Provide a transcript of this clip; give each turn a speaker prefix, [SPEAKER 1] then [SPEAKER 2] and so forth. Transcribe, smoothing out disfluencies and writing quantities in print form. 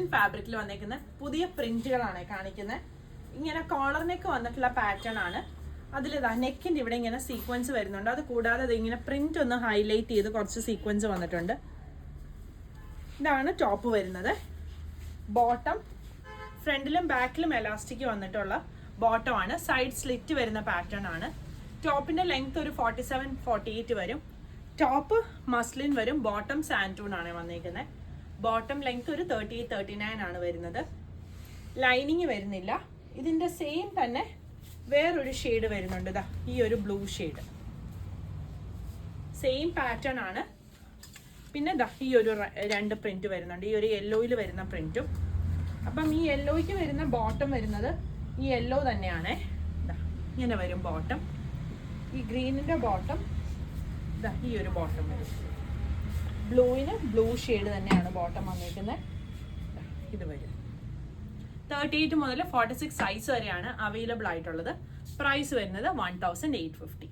[SPEAKER 1] Muslin ഫാബ്രിക്കിൽ വന്നേക്കുന്ന പുതിയ പ്രിന്റുകളാണ് കാണിക്കുന്നത്. ഇങ്ങനെ കോളർ നെക്ക് വന്നിട്ടുള്ള പാറ്റേൺ ആണ്. അതിലിതാ നെക്കിന്റെ ഇവിടെ ഇങ്ങനെ സീക്വൻസ് വരുന്നുണ്ട്. അത് കൂടാതെ ഇങ്ങനെ പ്രിന്റ് ഒന്ന് ഹൈലൈറ്റ് ചെയ്ത് കുറച്ച് സീക്വൻസ് വന്നിട്ടുണ്ട്. ഇതാണ് ടോപ്പ് വരുന്നത്. ബോട്ടം ഫ്രണ്ടിലും ബാക്കിലും എലാസ്റ്റിക് വന്നിട്ടുള്ള ബോട്ടം ആണ്. സൈഡ് സ്ലിറ്റ് വരുന്ന പാറ്റേൺ ആണ്. ടോപ്പിന്റെ ലെങ്ത് ഒരു 47-48 വരും. ടോപ്പ് മസ്ലിൻ വരും. ബോട്ടം സാൻറ്റൂൺ ആണ് വന്നിരിക്കുന്നത്. ബോട്ടം ലെങ്ത് ഒരു 38-39 ആണ് വരുന്നത്. ലൈനിങ് വരുന്നില്ല. ഇതിന്റെ സെയിം തന്നെ വേറൊരു ഷെയ്ഡ് വരുന്നുണ്ട്. ഇതാ ഈ ഒരു ബ്ലൂ ഷെയ്ഡ്, സെയിം പാറ്റേൺ ആണ്. പിന്നെ ദാ ഈ ഒരു രണ്ട് പ്രിന്റ് വരുന്നുണ്ട്. ഈ ഒരു യെല്ലോയിൽ വരുന്ന പ്രിന്റും. അപ്പം ഈ യെല്ലോയ്ക്ക് വരുന്ന ബോട്ടം വരുന്നത് ഈ യെല്ലോ തന്നെയാണ്. ഇങ്ങനെ വരും ബോട്ടം. ഈ ഗ്രീനിന്റെ ബോട്ടം ഇതാ ഈ ഒരു ബോട്ടം വരും. ബ്ലൂവിന് ബ്ലൂ ഷെയ്ഡ് തന്നെയാണ് ബോട്ടം വന്നിരിക്കുന്നത്. ഇത് വരും. 38 മുതൽ 46 സൈസ് വരെയാണ് അവൈലബിൾ ആയിട്ടുള്ളത്. പ്രൈസ് വരുന്നത് 1850.